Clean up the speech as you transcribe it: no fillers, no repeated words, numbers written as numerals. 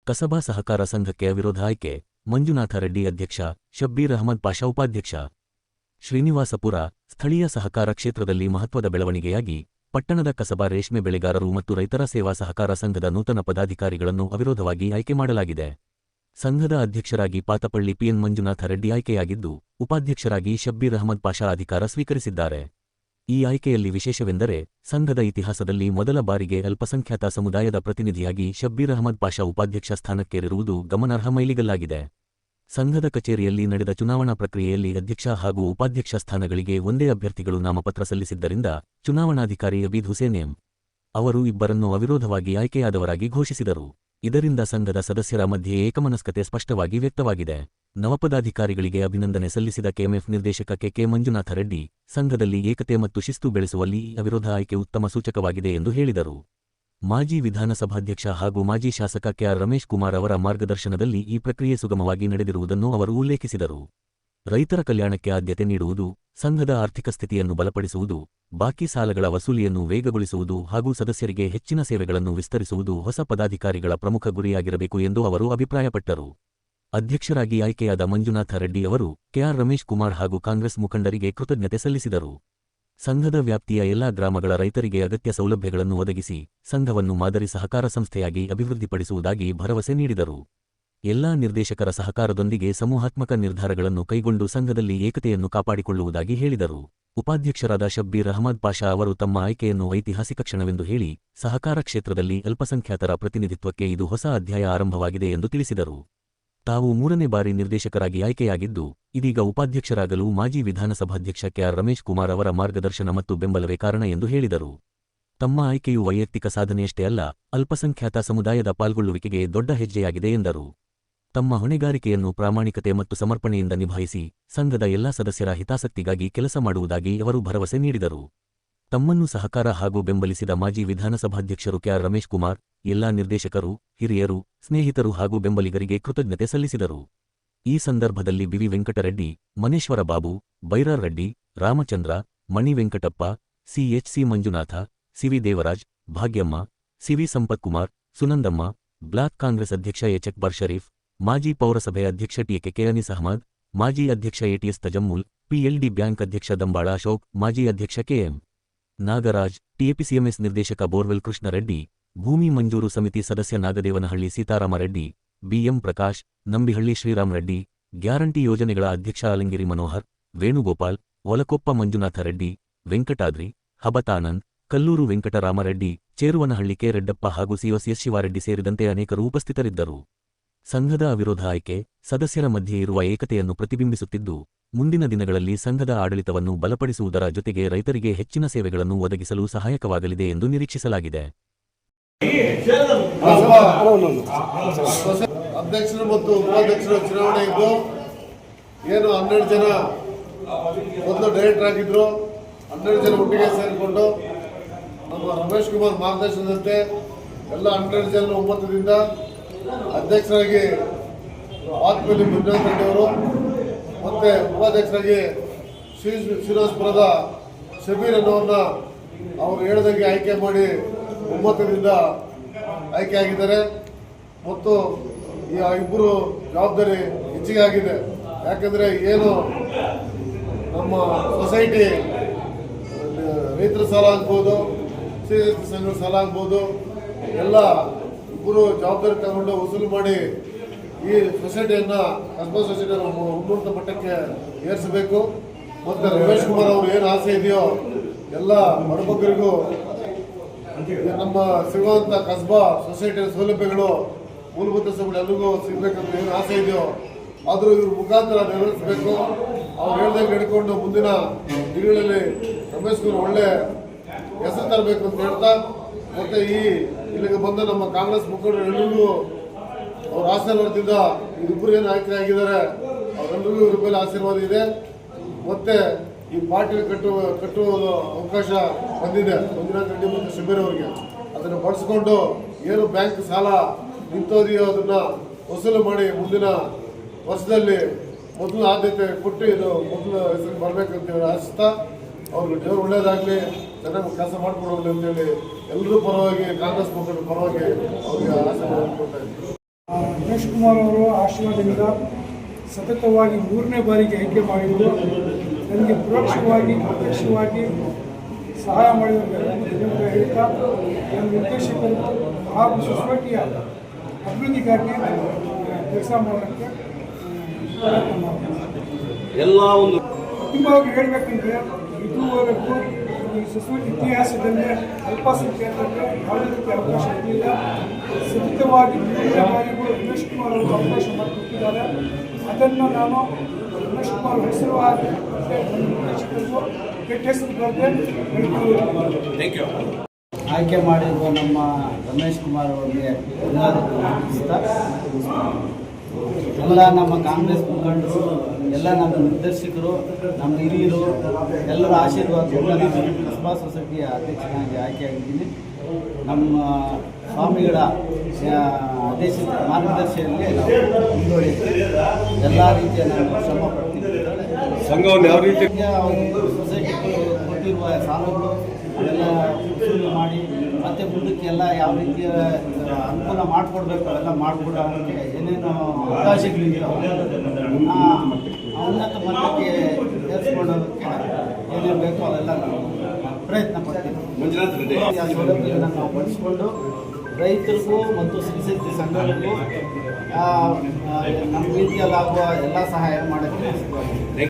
ಕಸಬಾ ಸಹಕಾರ ಸಂಘಕ್ಕೆ ಅವಿರೋಧ ಆಯ್ಕೆ. ಮಂಜುನಾಥ ರೆಡ್ಡಿ ಅಧ್ಯಕ್ಷ, ಶಬ್ಬೀರ್ ಅಹಮದ್ ಪಾಷಾ ಉಪಾಧ್ಯಕ್ಷ. ಶ್ರೀನಿವಾಸಪುರ ಸ್ಥಳೀಯ ಸಹಕಾರ ಕ್ಷೇತ್ರದಲ್ಲಿ ಮಹತ್ವದ ಬೆಳವಣಿಗೆಯಾಗಿ ಪಟ್ಟಣದ ಕಸಬಾ ರೇಷ್ಮೆ ಬೆಳೆಗಾರರು ಮತ್ತು ರೈತರ ಸೇವಾ ಸಹಕಾರ ಸಂಘದ ನೂತನ ಪದಾಧಿಕಾರಿಗಳನ್ನು ಅವಿರೋಧವಾಗಿ ಆಯ್ಕೆ ಮಾಡಲಾಗಿದೆ. ಸಂಘದ ಅಧ್ಯಕ್ಷರಾಗಿ ಪಾತಪಳ್ಳಿ ಪಿಎನ್ ಮಂಜುನಾಥ ರೆಡ್ಡಿ ಆಯ್ಕೆಯಾಗಿದ್ದು, ಉಪಾಧ್ಯಕ್ಷರಾಗಿ ಶಬ್ಬೀರ್ ಅಹಮದ್ ಪಾಷಾ ಅಧಿಕಾರ ಸ್ವೀಕರಿಸಿದ್ದಾರೆ. ಈ ಆಯ್ಕೆಯಲ್ಲಿ ವಿಶೇಷವೆಂದರೆ, ಸಂಘದ ಇತಿಹಾಸದಲ್ಲಿ ಮೊದಲ ಬಾರಿಗೆ ಅಲ್ಪಸಂಖ್ಯಾತ ಸಮುದಾಯದ ಪ್ರತಿನಿಧಿಯಾಗಿ ಶಬ್ಬೀರ್ ಅಹಮದ್ ಪಾಷಾ ಉಪಾಧ್ಯಕ್ಷ ಸ್ಥಾನಕ್ಕೇರಿರುವುದು ಗಮನಾರ್ಹ ಮೈಲಿಗಲ್ಲಾಗಿದೆ. ಸಂಘದ ಕಚೇರಿಯಲ್ಲಿ ನಡೆದ ಚುನಾವಣಾ ಪ್ರಕ್ರಿಯೆಯಲ್ಲಿ ಅಧ್ಯಕ್ಷ ಹಾಗೂ ಉಪಾಧ್ಯಕ್ಷ ಸ್ಥಾನಗಳಿಗೆ ಒಂದೇ ಅಭ್ಯರ್ಥಿಗಳು ನಾಮಪತ್ರ ಸಲ್ಲಿಸಿದ್ದರಿಂದ ಚುನಾವಣಾಧಿಕಾರಿ ಅಬೀದ್ ಹುಸೇನ್ ಎಂ ಅವರು ಇಬ್ಬರನ್ನು ಅವಿರೋಧವಾಗಿ ಆಯ್ಕೆಯಾದವರಾಗಿ ಘೋಷಿಸಿದರು. ಇದರಿಂದ ಸಂಘದ ಸದಸ್ಯರ ಮಧ್ಯೆ ಏಕಮನಸ್ಕತೆ ಸ್ಪಷ್ಟವಾಗಿ ವ್ಯಕ್ತವಾಗಿದೆ. ನವಪದಾಧಿಕಾರಿಗಳಿಗೆ ಅಭಿನಂದನೆ ಸಲ್ಲಿಸಿದ ಕೆಎಂಎಫ್ ನಿರ್ದೇಶಕ ಕೆ ಮಂಜುನಾಥ ರೆಡ್ಡಿ, ಸಂಘದಲ್ಲಿ ಏಕತೆ ಮತ್ತು ಶಿಸ್ತು ಬೆಳೆಸುವಲ್ಲಿ ಅವಿರೋಧ ಆಯ್ಕೆ ಉತ್ತಮ ಸೂಚಕವಾಗಿದೆ ಎಂದು ಹೇಳಿದರು. ಮಾಜಿ ವಿಧಾನಸಭಾಧ್ಯಕ್ಷ ಹಾಗೂ ಮಾಜಿ ಶಾಸಕ ಕೆಆರ್ ರಮೇಶ್ ಕುಮಾರ್ ಅವರ ಮಾರ್ಗದರ್ಶನದಲ್ಲಿ ಈ ಪ್ರಕ್ರಿಯೆ ಸುಗಮವಾಗಿ ನಡೆದಿರುವುದನ್ನು ಅವರು ಉಲ್ಲೇಖಿಸಿದರು. ರೈತರ ಕಲ್ಯಾಣಕ್ಕೆ ಆದ್ಯತೆ ನೀಡುವುದು, ಸಂಘದ ಆರ್ಥಿಕ ಸ್ಥಿತಿಯನ್ನು ಬಲಪಡಿಸುವುದು, ಬಾಕಿ ಸಾಲಗಳ ವಸೂಲಿಯನ್ನು ವೇಗಗೊಳಿಸುವುದು ಹಾಗೂ ಸದಸ್ಯರಿಗೆ ಹೆಚ್ಚಿನ ಸೇವೆಗಳನ್ನು ವಿಸ್ತರಿಸುವುದು ಹೊಸ ಪದಾಧಿಕಾರಿಗಳ ಪ್ರಮುಖ ಗುರಿಯಾಗಿರಬೇಕು ಎಂದು ಅವರು ಅಭಿಪ್ರಾಯಪಟ್ಟರು. ಅಧ್ಯಕ್ಷರಾಗಿ ಆಯ್ಕೆಯಾದ ಮಂಜುನಾಥ ರೆಡ್ಡಿ ಅವರು ಕೆಆರ್ ರಮೇಶ್ ಕುಮಾರ್ ಹಾಗೂ ಕಾಂಗ್ರೆಸ್ ಮುಖಂಡರಿಗೆ ಕೃತಜ್ಞತೆ ಸಲ್ಲಿಸಿದರು. ಸಂಘದ ವ್ಯಾಪ್ತಿಯ ಎಲ್ಲಾ ಗ್ರಾಮಗಳ ರೈತರಿಗೆ ಅಗತ್ಯ ಸೌಲಭ್ಯಗಳನ್ನು ಒದಗಿಸಿ ಸಂಘವನ್ನು ಮಾದರಿ ಸಹಕಾರ ಸಂಸ್ಥೆಯಾಗಿ ಅಭಿವೃದ್ಧಿಪಡಿಸುವುದಾಗಿ ಭರವಸೆ ನೀಡಿದರು. ಎಲ್ಲಾ ನಿರ್ದೇಶಕರ ಸಹಕಾರದೊಂದಿಗೆ ಸಮೂಹಾತ್ಮಕ ನಿರ್ಧಾರಗಳನ್ನು ಕೈಗೊಂಡು ಸಂಘದಲ್ಲಿ ಏಕತೆಯನ್ನು ಕಾಪಾಡಿಕೊಳ್ಳುವುದಾಗಿ ಹೇಳಿದರು. ಉಪಾಧ್ಯಕ್ಷರಾದ ಶಬ್ಬೀರ್ ಅಹಮದ್ ಪಾಷಾ ಅವರು ತಮ್ಮ ಆಯ್ಕೆಯನ್ನು ಐತಿಹಾಸಿಕ ಕ್ಷಣವೆಂದು ಹೇಳಿ, ಸಹಕಾರ ಕ್ಷೇತ್ರದಲ್ಲಿ ಅಲ್ಪಸಂಖ್ಯಾತರ ಪ್ರತಿನಿಧಿತ್ವಕ್ಕೆ ಇದು ಹೊಸ ಅಧ್ಯಾಯ ಆರಂಭವಾಗಿದೆ ಎಂದು ತಿಳಿಸಿದರು. ತಾವು 3ನೇ ಬಾರಿ ನಿರ್ದೇಶಕರಾಗಿ ಆಯ್ಕೆಯಾಗಿದ್ದು, ಇದೀಗ ಉಪಾಧ್ಯಕ್ಷರಾಗಲು ಮಾಜಿ ವಿಧಾನಸಭಾಧ್ಯಕ್ಷ ಕೆಆರ್ ರಮೇಶ್ ಕುಮಾರ್ ಅವರ ಮಾರ್ಗದರ್ಶನ ಮತ್ತು ಬೆಂಬಲವೇ ಕಾರಣ ಎಂದು ಹೇಳಿದರು. ತಮ್ಮ ಆಯ್ಕೆಯು ವೈಯಕ್ತಿಕ ಸಾಧನೆಯಷ್ಟೇ ಅಲ್ಲ, ಅಲ್ಪಸಂಖ್ಯಾತ ಸಮುದಾಯದ ಪಾಲ್ಗೊಳ್ಳುವಿಕೆಗೆ ದೊಡ್ಡ ಹೆಜ್ಜೆಯಾಗಿದೆ ಎಂದರು. ತಮ್ಮ ಹೊಣೆಗಾರಿಕೆಯನ್ನು ಪ್ರಾಮಾಣಿಕತೆ ಮತ್ತು ಸಮರ್ಪಣೆಯಿಂದ ನಿಭಾಯಿಸಿ ಸಂಘದ ಎಲ್ಲಾ ಸದಸ್ಯರ ಹಿತಾಸಕ್ತಿಗಾಗಿ ಕೆಲಸ ಮಾಡುವುದಾಗಿ ಅವರು ಭರವಸೆ ನೀಡಿದರು. ತಮ್ಮನ್ನು ಸಹಕಾರ ಹಾಗೂ ಬೆಂಬಲಿಸಿದ ಮಾಜಿ ವಿಧಾನಸಭಾಧ್ಯಕ್ಷರು ಕೆಆರ್ ರಮೇಶ್ ಕುಮಾರ್, ಎಲ್ಲಾ ನಿರ್ದೇಶಕರು, ಹಿರಿಯರು, ಸ್ನೇಹಿತರು ಹಾಗೂ ಬೆಂಬಲಿಗರಿಗೆ ಕೃತಜ್ಞತೆ ಸಲ್ಲಿಸಿದರು. ಈ ಸಂದರ್ಭದಲ್ಲಿ ಬಿವಿ ವೆಂಕಟರೆಡ್ಡಿ, ಮನೇಶ್ವರ ಬಾಬು, ಬೈರಾರ್ ರೆಡ್ಡಿ, ರಾಮಚಂದ್ರ, ಮಣಿ Venkatappa, ಸಿಎಚ್ಸಿ Manjunatha, C V Devaraj, Bhagyamma, C V Sampath Kumar, Sunandamma, block Congress ಅಧ್ಯಕ್ಷ ಎಚ್ಎಕ್ಬರ್ ಶರೀಫ್, ಮಾಜಿ ಪೌರಸಭೆ ಅಧ್ಯಕ್ಷ ಟಿಕೆ ಅನೀಸ್ ಅಹಮದ್, ಮಾಜಿ ಅಧ್ಯಕ್ಷ ಎಟಿಎಸ್ ತಜಮ್ಮುಲ್, ಪಿಎಲ್ಡಿ ಬ್ಯಾಂಕ್ ಅಧ್ಯಕ್ಷ ದಂಬಾಳ ಅಶೋಕ್, ಮಾಜಿ ಅಧ್ಯಕ್ಷ ಕೆಎಂ ನಾಗರಾಜ್, ಟಿಎಪಿಸಿಎಂಎಸ್ ನಿರ್ದೇಶಕ ಬೋರ್ವೆಲ್ ಕೃಷ್ಣರೆಡ್ಡಿ, ಭೂಮಿ ಮಂಜೂರು ಸಮಿತಿ ಸದಸ್ಯ ನಾಗದೇವನಹಳ್ಳಿ ಸೀತಾರಾಮರೆಡ್ಡಿ, ಬಿಎಂ ಪ್ರಕಾಶ್, ನಂಬಿಹಳ್ಳಿ ಶ್ರೀರಾಮರೆಡ್ಡಿ, ಗ್ಯಾರಂಟಿ ಯೋಜನೆಗಳ ಅಧ್ಯಕ್ಷ ಅಲಂಗಿರಿ ಮನೋಹರ್, ವೇಣುಗೋಪಾಲ್, ಒಲಕೊಪ್ಪ ಮಂಜುನಾಥ ರೆಡ್ಡಿ, ವೆಂಕಟಾದ್ರಿ, ಹಬತಾನಂದ್, ಕಲ್ಲೂರು ವೆಂಕಟರಾಮರೆಡ್ಡಿ, ಚೇರುವನಹಳ್ಳಿ ಕೆ ರೆಡ್ಡಪ್ಪ ಹಾಗೂ ಸಿಎಸ್ ಶಿವಾರೆಡ್ಡಿ ಸೇರಿದಂತೆ ಅನೇಕರು ಉಪಸ್ಥಿತರಿದ್ದರು. ಸಂಘದ ಅವಿರೋಧ ಆಯ್ಕೆ ಸದಸ್ಯರ ಮಧ್ಯೆ ಇರುವ ಏಕತೆಯನ್ನು ಪ್ರತಿಬಿಂಬಿಸುತ್ತಿದ್ದು, ಮುಂದಿನ ದಿನಗಳಲ್ಲಿ ಸಂಘದ ಆಡಳಿತವನ್ನು ಬಲಪಡಿಸುವುದರ ಜೊತೆಗೆ ರೈತರಿಗೆ ಹೆಚ್ಚಿನ ಸೇವೆಗಳನ್ನು ಒದಗಿಸಲು ಸಹಾಯಕವಾಗಲಿದೆ ಎಂದು ನಿರೀಕ್ಷಿಸಲಾಗಿದೆ. ಅಧ್ಯಕ್ಷರು ಮತ್ತು ಉಪಾಧ್ಯಕ್ಷರ ಚುನಾವಣೆ ಇದ್ದು, ಏನು 12 ಜನ ಮೊದಲು ಡೈರೆಕ್ಟರ್ ಆಗಿದ್ರು, 12 ಜನ ಒಟ್ಟಿಗೆ ಸೇರಿಕೊಂಡು ನಮ್ಮ ರಮೇಶ್ ಕುಮಾರ್ ಮಾರ್ಗದರ್ಶನದಂತೆ ಎಲ್ಲ 12 ಜನ 9 ದಿಂದ ಅಧ್ಯಕ್ಷರಾಗಿ ಪಾತಪಳ್ಳಿ ಮಂಜುನಾಥ ರೆಡ್ಡಿ ಅವರು ಮತ್ತೆ ಉಪಾಧ್ಯಕ್ಷರಾಗಿ ಶ್ರೀನಿವಾಸಪುರದ ಶಬೀರ್ ಅನ್ನೋರನ್ನ ಅವರು ಹೇಳಿದಂಗೆ ಆಯ್ಕೆ ಮಾಡಿ 9 ದಿಂದ ಆಯ್ಕೆ ಆಗಿದ್ದಾರೆ. ಮತ್ತು ಈ ಇಬ್ಬರು ಜವಾಬ್ದಾರಿ ಹೆಚ್ಚಿಗೆ ಆಗಿದೆ. ಯಾಕಂದರೆ ಏನು ನಮ್ಮ ಸೊಸೈಟಿ ರೈತರ ಸಾಲ ಆಗ್ಬೋದು, ಸಂಘದ ಸಾಲ ಆಗ್ಬೋದು, ಎಲ್ಲ ಇಬ್ಬರು ಜವಾಬ್ದಾರಿ ತಗೊಂಡು ವಸೂಲು ಮಾಡಿ ಈ ಸೊಸೈಟಿಯನ್ನು ಕಸ್ಬಾ ಸೊಸೈಟಿಯನ್ನು ಉನ್ನತ ಮಟ್ಟಕ್ಕೆ ಏರಿಸಬೇಕು. ಮತ್ತು ರಮೇಶ್ ಕುಮಾರ್ ಅವರು ಏನು ಆಸೆ ಇದೆಯೋ ಎಲ್ಲ ಬಡಬಗ್ಗರಿಗೂ ನಮ್ಮ ಸಿಗುವಂಥ ಕಸ್ಬಾ ಸೊಸೈಟಿಯ ಸೌಲಭ್ಯಗಳು, ಮೂಲಭೂತ ಸೌಲಭ್ಯ ಎಲ್ರಿಗೂ ಸಿಗಬೇಕಂತ ಏನು ಆಸೆ ಇದೆಯೋ ಆದರೂ ಇವ್ರ ಮುಖಾಂತರ ನೆರವೇರಿಸಬೇಕು. ಅವ್ರು ಹೇಳ್ದಂಗೆ ಹಿಡ್ಕೊಂಡು ಮುಂದಿನ ದಿನಗಳಲ್ಲಿ ರಮೇಶ್ ಕುಮಾರ್ ಒಳ್ಳೆ ಹೆಸರು ತರಬೇಕು ಅಂತ ಹೇಳ್ತಾ, ಮತ್ತು ಇಲ್ಲಿಗೆ ಬಂದ ನಮ್ಮ ಕಾಂಗ್ರೆಸ್ ಮುಖಂಡರು ಎಲ್ಲರಿಗೂ ಅವ್ರ ಆಶೀರ್ವಾದದಿಂದ ಇವರಿಬ್ಬರು ಏನು ಆಯ್ಕೆ ಆಗಿದ್ದಾರೆ ಅವರೆಲ್ಲರಿಗೂ ಇವ್ರ ಮೇಲೆ ಆಶೀರ್ವಾದ ಇದೆ. ಮತ್ತು ಈ ಪಾರ್ಟಿ ಕಟ್ಟುವ ಅವಕಾಶ ಬಂದಿದೆ ಮಂಜುನಾಥ ರೆಡ್ಡಿ ಮತ್ತು ಶಬೀರ್ ಅವರಿಗೆ. ಅದನ್ನು ಬಳಸ್ಕೊಂಡು ಏನು ಬ್ಯಾಂಕ್ ಸಾಲ ನಿಂತೋದೆಯೋ ಅದನ್ನು ವಸೂಲು ಮಾಡಿ ಮುಂದಿನ ವರ್ಷದಲ್ಲಿ ಮೊದಲು ಆದ್ಯತೆ ಕೊಟ್ಟು ಇದು ಮೊದಲು ಹೆಸರು ಬರಬೇಕಂತೇಳಿ ಆಶಿಸ್ತಾ ಅವ್ರಿಗೆ ದೇವರು ಒಳ್ಳೇದಾಗಲಿ, ಚೆನ್ನಾಗಿ ಕೆಲಸ ಮಾಡಿಕೊಡೋದು ಅಂತೇಳಿ ಎಲ್ಲರೂ ಪರವಾಗಿ ಕಾಂಗ್ರೆಸ್ ಮುಖಂಡರ ಪರವಾಗಿ ಅವ್ರಿಗೆ ಆಶೀರ್ವಾದ ಕೊಡ್ತಾ ಇದ್ದೀವಿ. ರಮೇಶ್ ಕುಮಾರ್ ಅವರು ಆಶೀರ್ವಾದದಿಂದ ಸತತವಾಗಿ 3ನೇ ಬಾರಿಗೆ ಆಯ್ಕೆ ಮಾಡಿದ್ದು ನನಗೆ ಪರೋಕ್ಷವಾಗಿ ಪ್ರತ್ಯಕ್ಷವಾಗಿ ಸಹಾಯ ಮಾಡಿದವರೆಲ್ಲರಿಗೂ ಧನ್ಯವಾದ ಹೇಳ್ತಾ ನನ್ನ ನಿರ್ದೇಶಕರು ಹಾಗೂ ಸೊಸೈಟಿಯ ಅಭಿವೃದ್ಧಿಗಾಗಿ ಕೆಲಸ ಮಾಡೋಕ್ಕೆ ಪ್ರಯತ್ನ ಮಾಡ್ತೀನಿ. ಅಂತಿಮವಾಗಿ ಹೇಳಬೇಕಂದ್ರೆ ಇದುವರೆಗೂ ಈ ಸೊಸೈಟಿ ಇತಿಹಾಸದಲ್ಲಿ ಅಲ್ಪಸಂಖ್ಯಾತರಿಗೆ ಯಾವುದೇ ರೀತಿ ಅವಕಾಶ ಇರಲಿಲ್ಲ. ಸತತವಾಗಿ 3ನೇ ಬಾರಿಗೂ ರಮೇಶ್ ಕುಮಾರ್ ಅವರು ಅವಕಾಶ ಮಾಡಿಕೊಟ್ಟಿದ್ದಾರೆ. ಅದನ್ನು ನಾನು ರಮೇಶ್ ಕುಮಾರ್ ಹೆಸರು ನಿರ್ದೇಶಕರಿಗೂ ಕೆಟ್ಟ ಹೆಸರು ಬರದೆ ಆಯ್ಕೆ ಮಾಡಿರುವ ನಮ್ಮ ರಮೇಶ್ ಕುಮಾರ್ ಅವರಿಗೆ ಧನ್ಯವಾದಗಳು ಅರ್ಪಿಸ್ತಾ ಎಲ್ಲ ನಮ್ಮ ಕಾಂಗ್ರೆಸ್ ಮುಖಂಡರು, ಎಲ್ಲ ನಮ್ಮ ನಿರ್ದೇಶಕರು, ನಮ್ಮ ಹಿರಿಯರು ಎಲ್ಲರ ಆಶೀರ್ವಾದದಿಂದ ನಾನು ಕಸ್ಬಾ ಸೊಸೈಟಿಯ ಅಧ್ಯಕ್ಷನಾಗಿ ಆಯ್ಕೆಯಾಗಿದ್ದೀನಿ. ನಮ್ಮ ಸ್ವಾಮಿಗಳ ಮಾರ್ಗದರ್ಶಿಯಲ್ಲಿ ನಾವು ಮುಂದುವರಿಯುತ್ತೇವೆ. ಎಲ್ಲ ರೀತಿಯ ನಾನು ಶ್ರಮ ಪಡ್ತೀನಿ. ಸಂಘವನ್ನು ಯಾವ ರೀತಿ ಅವರು ಸೊಸೈಟಿ ಕೊಟ್ಟಿರುವ ಸಾಲಗಳು ಅವೆಲ್ಲ ವಸೂಲು ಮಾಡಿ ಮತ್ತೆ ಮುಂದಕ್ಕೆ ಎಲ್ಲ ಯಾವ ರೀತಿಯ ಅನುಕೂಲ ಮಾಡಿಕೊಡ್ಬೇಕು ಅವೆಲ್ಲ ಮಾಡಿಕೊಡೋಕ್ಕೆ ಏನೇನು ಅವಕಾಶಗಳಿದೆಯೋ ಉನ್ನತ ಮಟ್ಟಕ್ಕೆ ಏರಿಸ್ಕೊಳ್ಳೋದಕ್ಕೆ ಏನೇನು ಬೇಕೋ ಅವೆಲ್ಲ ನಾವು ಪ್ರಯತ್ನ ಪಡ್ತೀವಿ. ಆ ಸೌಲಭ್ಯಗಳನ್ನು ನಾವು ಬಳಸಿಕೊಂಡು ರೈತರಿಗೂ ಮತ್ತು ಸಿರಿಸಂತಿ ಸಂಘಗಳಿಗೂ ನಮ್ಮ ರೀತಿಯಲ್ಲಾಗುವ ಎಲ್ಲ ಸಹಾಯ ಮಾಡೋಕ್ಕೆ